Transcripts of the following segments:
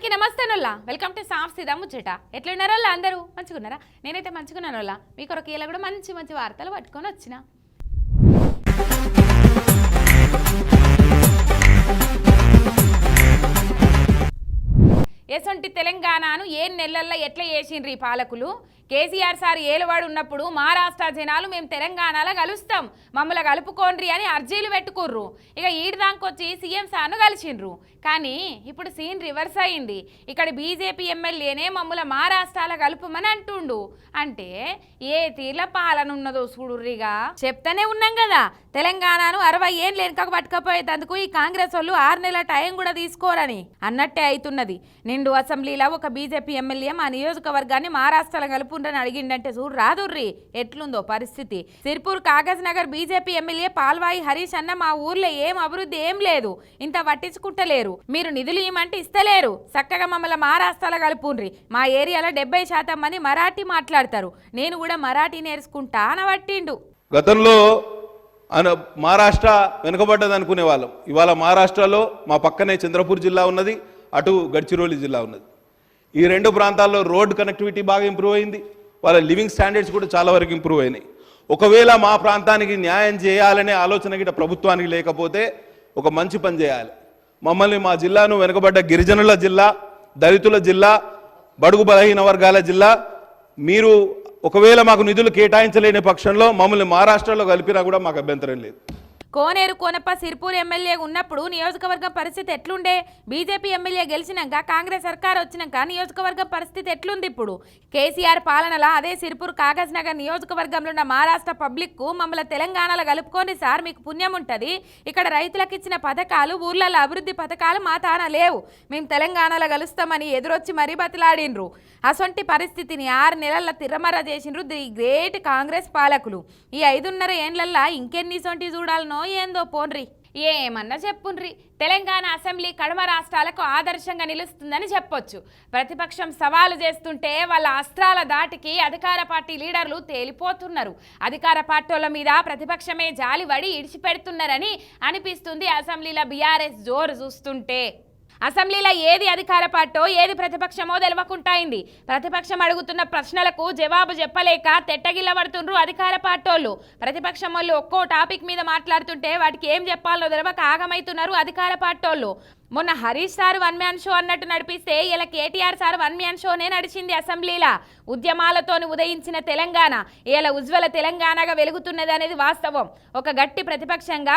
అందరికీ నమస్తేనోళ్ళ welcome to సాఫ్ సీదా ముచ్చట. ఎట్లున్నారోళ్ళ అందరూ మంచిగున్నారా? నేనైతే మంచిగున్నానోళ్ళ. మీ కొరకు ఇలా కూడా మంచి మంచి వార్తలు పట్టుకొని వచ్చిన. ఎసొంటి తెలంగాణను ఏ నెలల్లో ఎట్లా చేసిండ్రు ఈ పాలకులు? కేసీఆర్ సార్ ఏలువాడు ఉన్నప్పుడు మహారాష్ట్ర జనాలు మేము తెలంగాణలో కలుస్తాం, మమ్మల్ని కలుపుకోండ్రి అని అర్జీలు పెట్టుకుర్రు. ఇక ఈడదాకొచ్చి సీఎం సార్ను కలిసిండ్రు. కానీ ఇప్పుడు సీన్ రివర్స్ అయింది. ఇక్కడ బీజేపీ ఎమ్మెల్యేనే మమ్మల్ని మహారాష్ట్రలో కలుపుమని అంటుండు. అంటే ఏ తీర్ల పాలన ఉన్నదో చూడుర్రిగా. చెప్తానే ఉన్నాం కదా, తెలంగాణను 60 ఏళ్ళు వెనుకకు పట్టుకపోయేందుకు ఈ కాంగ్రెస్ వాళ్ళు 6 నెలల టైం కూడా తీసుకోరని అన్నట్టే అవుతున్నది. నిండు అసెంబ్లీలో ఒక బీజేపీ ఎమ్మెల్యే మా నియోజకవర్గాన్ని మహారాష్ట్రలో కలుపుండని అడిగిండంటే చూడు రాదుర్రి ఎట్లుందో పరిస్థితి. సిర్పూర్ కాగజ్ నగర్ బీజేపీ ఎమ్మెల్యే పాల్వాయి హరీష్ అన్న మా ఊర్లో ఏం అభివృద్ధి ఏం లేదు, ఇంత పట్టించుకుంటలేరు, మీరు నిధులు ఇవ్వమంటే ఇస్తలేరు, చక్కగా మమ్మల్ని మహారాష్ట్రలో కలుపుండ్రి, మా ఏరియాలో 70% మంది మరాఠీ మాట్లాడతారు, నేను కూడా మరాఠీ నేర్చుకుంటా అని పట్టిండు. గతంలో మహారాష్ట్ర వెనుకబడ్డది అనుకునే వాళ్ళం. ఇవాళ మహారాష్ట్రలో మా పక్కనే చంద్రపూర్ జిల్లా ఉన్నది, అటు గడ్చిరోలి జిల్లా ఉన్నది. ఈ రెండు ప్రాంతాల్లో రోడ్ కనెక్టివిటీ బాగా ఇంప్రూవ్ అయింది, వాళ్ళ లివింగ్ స్టాండర్డ్స్ కూడా చాలా వరకు ఇంప్రూవ్ అయినాయి. ఒకవేళ మా ప్రాంతానికి న్యాయం చేయాలనే ఆలోచన గిట్ట ప్రభుత్వానికి లేకపోతే ఒక మంచి పని చేయాలి. మమ్మల్ని మా జిల్లాను వెనుకబడ్డ గిరిజనుల జిల్లా, దళితుల జిల్లా, బడుగు బలహీన వర్గాల జిల్లా, మీరు ఒకవేళ మాకు నిధులు కేటాయించలేని పక్షంలో మమ్మల్ని మహారాష్ట్రలో కలిపినా కూడా మాకు అభ్యంతరం లేదు. కోనేరు కోనప్ప సిర్పూర్ ఎమ్మెల్యే ఉన్నప్పుడు నియోజకవర్గం పరిస్థితి ఎట్లుండే? బీజేపీ ఎమ్మెల్యే గెలిచినాక కాంగ్రెస్ సర్కార్ వచ్చినాక నియోజకవర్గం పరిస్థితి ఎట్లుంది? ఇప్పుడు కేసీఆర్ పాలనలో అదే సిర్పూర్ కాగజ్ నగర్ నియోజకవర్గంలో ఉన్న మహారాష్ట్ర పబ్లిక్కు మమ్మల్ని తెలంగాణలో కలుపుకొని సార్ మీకు పుణ్యం ఉంటుంది, ఇక్కడ రైతులకు ఇచ్చిన పథకాలు, ఊర్లలో అభివృద్ధి పథకాలు మా తాన లేవు, మేము తెలంగాణలో కలుస్తామని ఎదురొచ్చి మరీ బతిలాడిండ్రు. అసొంటి పరిస్థితిని 6 నెలల తిరమర చేసిండ్రు ది గ్రేట్ కాంగ్రెస్ పాలకులు. ఈ 5.5 ఏండ్లల్లా ఇంకెన్ని సొంటి చూడాలనో ఏందో పోన్రి. ఏమన్నా చెప్పుండ్రి, తెలంగాణ అసెంబ్లీ కడమ రాష్ట్రాలకు ఆదర్శంగా నిలుస్తుందని చెప్పొచ్చు. ప్రతిపక్షం సవాలు చేస్తుంటే వాళ్ళ అస్త్రాల దాటికి అధికార పార్టీ లీడర్లు తేలిపోతున్నారు. అధికార పార్టీల మీద ప్రతిపక్షమే జాలిపడి ఇడిచిపెడుతున్నారని అనిపిస్తుంది అసెంబ్లీలో బీఆర్ఎస్ జోరు చూస్తుంటే. అసెంబ్లీలో ఏది అధికార పార్టో ఏది ప్రతిపక్షమో తెలవకుంటాయింది. ప్రతిపక్షం అడుగుతున్న ప్రశ్నలకు జవాబు చెప్పలేక తెట్టగిల్లబడుతుండ్రు అధికార పార్టోళ్ళు. ప్రతిపక్షం వాళ్ళు ఒక్కో టాపిక్ మీద మాట్లాడుతుంటే వాటికి ఏం చెప్పాలో తెలవక ఆగమైతున్నారు అధికార పార్టోళ్ళు. మొన్న హరీష్ సార్ 1 మ్యాన్ షో అన్నట్టు నడిపిస్తే ఇలా కేటీఆర్ సార్ 1 మ్యాన్ షోనే నడిచింది అసెంబ్లీలా. ఉద్యమాలతోని ఉదయించిన తెలంగాణ ఇలా ఉజ్వల తెలంగాణగా వెలుగుతున్నది అనేది వాస్తవం. ఒక గట్టి ప్రతిపక్షంగా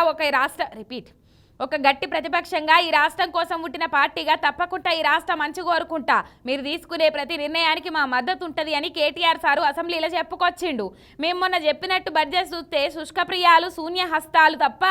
ఈ రాష్ట్రం కోసం పుట్టిన పార్టీగా తప్పకుండా ఈ రాష్ట్రం మంచి కోరుకుంటా, మీరు తీసుకునే ప్రతి నిర్ణయానికి మా మద్దతు ఉంటుంది అని కేటీఆర్ సారు అసెంబ్లీలో చెప్పుకొచ్చిండు. మేము మొన్న చెప్పినట్టు బడ్జెట్ చూస్తే శుష్కప్రియాలు, శూన్య హస్తాలు తప్ప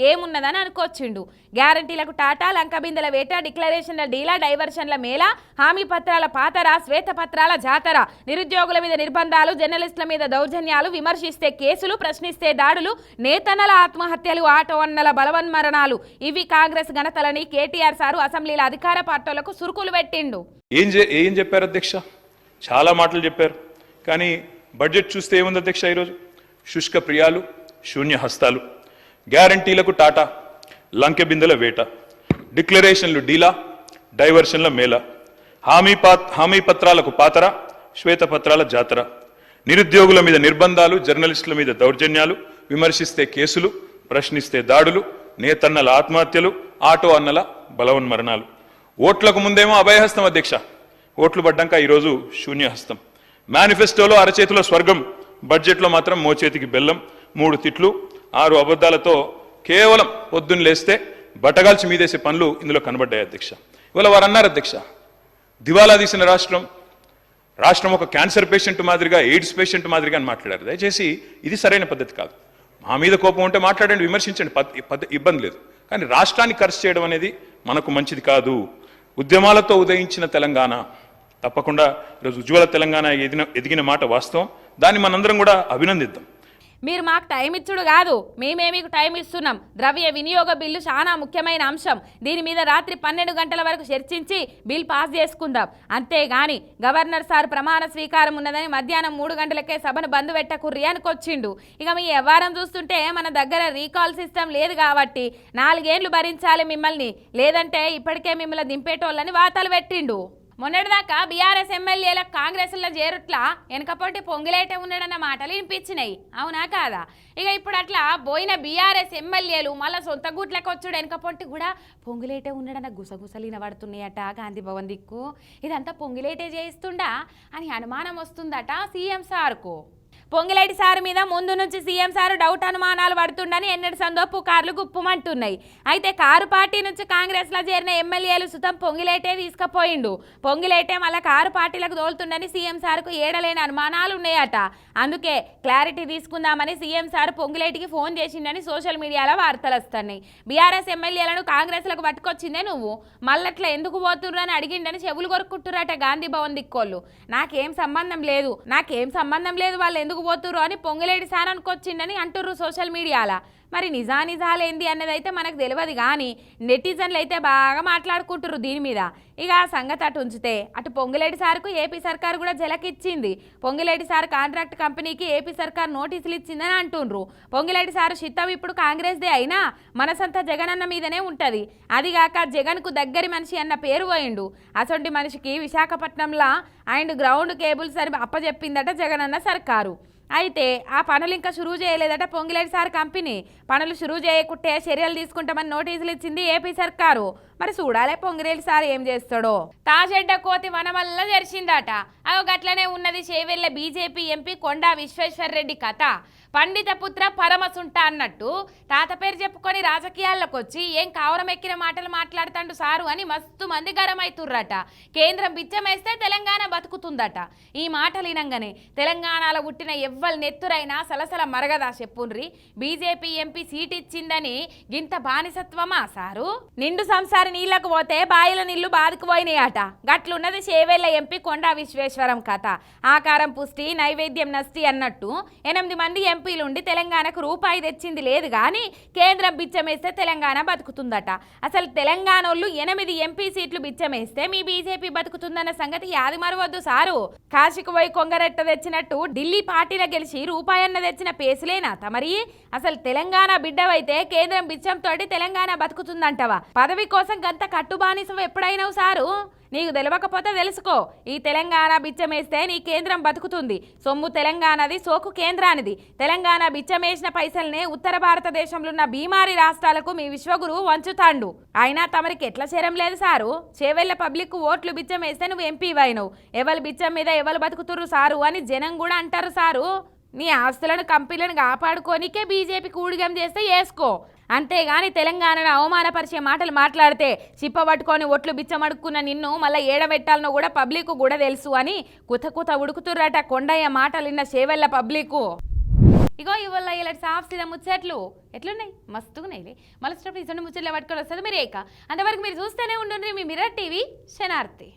ఏమున్నదని అనుకొచ్చిండు. గ్యారంటీలకు టాటా, లంకబిందెల వేట, డిక్లరేషన్ల డీలా, డైవర్షన్ల మేళ, హామీ పత్రాల పాతర, శ్వేతపత్రాల జాతర, నిరుద్యోగుల మీద నిర్బంధాలు, జర్నలిస్టుల మీద దౌర్జన్యాలు, విమర్శిస్తే కేసులు, ప్రశ్నిస్తే దాడులు, నేతన్నల ఆత్మహత్యలు, ఆటో అన్నల బలవన్మరణాలు, ఇవి కాంగ్రెస్ ఘనతలని కేటీఆర్ సారు అసెంబ్లీలో అధికార పార్టీలకు సురుకులు పెట్టిండు. ఏం చెప్పారు అధ్యక్ష? చాలా మాటలు చెప్పారు, కానీ బడ్జెట్ చూస్తే ఏముంది అధ్యక్ష? ఈరోజు శుష్క ప్రియాలు, శూన్య హస్తాలు, గ్యారంటీలకు టాటా, లంకె బిందెల వేట, డిక్లరేషన్లు డీలా, డైవర్షన్ల మేళ, హామీ పత్రాలకు పాతర, శ్వేతపత్రాల జాతర, నిరుద్యోగుల మీద నిర్బంధాలు, జర్నలిస్టుల మీద దౌర్జన్యాలు, విమర్శిస్తే కేసులు, ప్రశ్నిస్తే దాడులు, నేతన్నల ఆత్మహత్యలు, ఆటో అన్నల బలవన్మరణాలు. ఓట్లకు ముందేమో అభయహస్తం అధ్యక్ష, ఓట్లు పడ్డాక ఈరోజు శూన్యహస్తం. మేనిఫెస్టోలో అరచేతిలో స్వర్గం, బడ్జెట్లో మాత్రం మోచేతికి బెల్లం, 3 తిట్లు 6 అబద్ధాలతో కేవలం పొద్దున్న లేస్తే బట్టగాల్చి మీదేసే పనులు ఇందులో కనబడ్డాయి అధ్యక్ష. ఇవాళ వారు అన్నారు అధ్యక్ష, దివాలా తీసిన రాష్ట్రం ఒక క్యాన్సర్ పేషెంట్ మాదిరిగా, ఎయిడ్స్ పేషెంట్ మాదిరిగా అని మాట్లాడారు. దయచేసి ఇది సరైన పద్ధతి కాదు. మా మీద కోపం ఉంటే మాట్లాడండి, విమర్శించండి, ఇబ్బంది లేదు, కానీ రాష్ట్రాన్ని ఖర్చు చేయడం అనేది మనకు మంచిది కాదు. ఉద్యమాలతో ఉదయించిన తెలంగాణ తప్పకుండా ఈరోజు ఉజ్వల తెలంగాణ ఎదిగిన మాట వాస్తవం, దాన్ని మనందరం కూడా అభినందిద్దాం. మీరు మాకు టైం ఇచ్చుడు కాదు, మేమే మీకు టైం ఇస్తున్నాం. ద్రవ్య వినియోగ బిల్లు చాలా ముఖ్యమైన అంశం. దీని మీద రాత్రి 12 గంటల వరకు చర్చించి బిల్ పాస్ చేసుకుందాం. అంతేగాని గవర్నర్ సార్ ప్రమాణ స్వీకారం ఉన్నదని మధ్యాహ్నం 3 గంటలకే సభను బంద్ పెట్టకుర్రి అనుకొచ్చిండు. ఇక మీ వ్యవహారం చూస్తుంటే మన దగ్గర రీకాల్ సిస్టమ్ లేదు కాబట్టి 4 ఏళ్లు భరించాలి మిమ్మల్ని, లేదంటే ఇప్పటికే మిమ్మల్ని దింపేటోళ్ళని వార్తలు పెట్టిండు. మొన్నటిదాకా బీఆర్ఎస్ ఎమ్మెల్యేలకు కాంగ్రెస్లో చేరుట్లా వెనకపోటి పొంగిలేటే ఉన్నాడన్న మాటలు వినిపించినాయి, అవునా కాదా? ఇక ఇప్పుడు అట్లా పోయిన బీఆర్ఎస్ ఎమ్మెల్యేలు మళ్ళీ సొంత గుట్లకు వచ్చాడు వెనకపోటి కూడా పొంగిలేటే ఉన్నాడన్న గుసగుసలు వినబడుతున్నాయట గాంధీ భవన్ దిక్కు. ఇదంతా పొంగిలేటే చేయిస్తుండా అని అనుమానం వస్తుందట సీఎం సార్కు. పొంగిలేటి సార్ మీద ముందు నుంచి సీఎం సార్ డౌట్ అనుమానాలు పడుతుండని ఎన్నటి సందో పుకార్లు గుప్పుమంటున్నాయి. అయితే కారు పార్టీ నుంచి కాంగ్రెస్లో చేరిన ఎమ్మెల్యేలు సుతం పొంగిలేటే తీసుకుపోయిండు. పొంగిలేటే మళ్ళీ కారు పార్టీలకు దోలుతుండని సీఎం సార్కు ఏడలేని అనుమానాలు ఉన్నాయట. అందుకే క్లారిటీ తీసుకుందామని సీఎం సార్ పొంగిలేటికి ఫోన్ చేసిండని సోషల్ మీడియాలో వార్తలు వస్తున్నాయి. బీఆర్ఎస్ ఎమ్మెల్యేలను కాంగ్రెస్లకు పట్టుకొచ్చిందే నువ్వు, మళ్ళట్లా ఎందుకు పోతుర్రు అని అడిగిండని చెవులు కొరుక్కుంటురట గాంధీ భవన్ దిక్కోళ్ళు. నాకేం సంబంధం లేదు వాళ్ళు ఎందుకు పోతుర్రు అని పొంగిలేటి సార్ అనుకొచ్చిండని అంటుర్రు సోషల్ మీడియాలో. మరి నిజాలేంది అన్నది అయితే మనకు తెలియదు, కానీ నెటిజన్లు అయితే బాగా మాట్లాడుకుంటుర్రు దీని మీద. ఇక ఆ సంగతి అటు ఉంచితే అటు పొంగిలేటి సార్కు ఏపీ సర్కార్ కూడా జలకిచ్చింది. పొంగిలేటి సార్ కాంట్రాక్ట్ కంపెనీకి ఏపీ సర్కార్ నోటీసులు ఇచ్చిందని అంటుండ్రు. పొంగిలేటి సార్ చిత్తం ఇప్పుడు కాంగ్రెస్దే అయినా మనసంతా జగన్ అన్న మీదనే ఉంటుంది. అదిగాక జగన్కు దగ్గరి మనిషి అన్న పేరు పోయిండు. అసొంటి మనిషికి విశాఖపట్నంలో అండ్ గ్రౌండ్ కేబుల్స్ అని అప్పచెప్పిందట జగన్ అన్న సర్కారు. అయితే ఆ పనులు ఇంకా షురూ చేయలేదట పొంగిలేటి సార్ కంపెనీ. పనులు షురూ చేయకుంటే చర్యలు తీసుకుంటామని నోటీసులు ఇచ్చింది ఏపీ సర్కారు. మరి చూడాలే పొంగిలేటి సార్ ఏం చేస్తాడో. తాజెడ్డ కోతి వనమల్ల జరిసిందట. అవి గట్లనే ఉన్నది చేవెళ్ళ బీజేపీ ఎంపీ కొండా విశ్వేశ్వర్రెడ్డి కథ. పండిత పుత్ర పరమసుంట అన్నట్టు తాత పేరు చెప్పుకొని రాజకీయాల్లోకి వచ్చి ఏం కావరం ఎక్కిన మాటలు మాట్లాడుతాండు సారు అని మస్తు మంది గరమైతుర్రట. కేంద్రం బిచ్చమేస్తే తెలంగాణ బతుకుతుందట. ఈ మాటలు వినంగానే తెలంగాణలో పుట్టిన ఎవ్వరు నెత్తురైనా సలసల మరగదా చెప్పుండ్రి. బీజేపీ ఎంపీ సీట్ ఇచ్చిందని గింత బానిసత్వమా సారు? నిండు సంసారి నీళ్లకు పోతే బాయిల నీళ్లు బాదుకుపోయినాయట. గట్లున్నది చేవెళ్ళ ఎంపీ కొండా విశ్వేశ్వరం కథ. ఆకారం పుష్టి నైవేద్యం నష్టి అన్నట్టు 8 మంది ఎంపీలుండి తెలంగాణకు రూపాయి తెచ్చింది లేదు, కానీ కేంద్రం బిచ్చమేస్తే తెలంగాణ బతుకుతుందట. అసలు తెలంగాణోళ్ళు 8 ఎంపీ సీట్లు బిచ్చమేస్తే మీ బీజేపీ బతుకుతుందన్న సంగతి యాది మరవద్దు సారు. కాశీకి పోయి కొంగరెట్ట తెచ్చినట్టు ఢిల్లీ పార్టీలో గెలిచి రూపాయన్న తెచ్చిన పేసులేనా తమరి? అసలు తెలంగాణ బిడ్డవైతే కేంద్రం బిచ్చంతోటి తెలంగాణ బతుకుతుందంటవా? పదవి కోసం గంత కట్టుబానిసం ఎప్పుడైనావు సారు? నీకు తెలవకపోతే తెలుసుకో. ఈ తెలంగాణ బిచ్చమేస్తే నీ కేంద్రం బతుకుతుంది. సొమ్ము తెలంగాణది, సోకు కేంద్రానిది. తెలంగాణ బిచ్చమేసిన పైసల్నే ఉత్తర భారతదేశంలో ఉన్న బీమారి రాష్ట్రాలకు మీ విశ్వగురు వంచుతాండు. అయినా తమరికి ఎట్లా చేరం లేదు సారు? చేవెళ్ళ పబ్లిక్ ఓట్లు బిచ్చమేస్తే నువ్వు ఎంపీ అయినవు. ఎవరు బిచ్చం మీద ఎవరు బతుకుతుర్రు సారు అని జనం కూడా అంటారు సారు. నీ ఆస్తులను కంపెనీలను కాపాడుకోనికే బీజేపీకి ఊడిగం చేస్తే వేసుకో. అంతేగాని తెలంగాణను అవమానపరిచే మాటలు మాట్లాడితే చిప్పబట్టుకొని ఒట్లు బిచ్చమడుక్కున్న నిన్ను మళ్ళీ ఏడబెట్టాలనో కూడా పబ్లిక్ కూడా తెలుసు అని కుత ఉడుకుతుర్రట కొండయ్య మాటలు విన్న చేవెళ్ళ పబ్లిక్. ఇగో ఇవాళ ఇలా సాఫ్ సీదా ముచ్చట్లు ఎట్లున్నాయి? మస్తుగున్నాయి. మళ్ళీ ఇటువంటి ముచ్చట్లు పట్టుకొని వస్తుంది మీరు ఏక. అంతవరకు మీరు చూస్తూనే ఉండండి మీ మిర్రర్ టీవీ శనార్థి.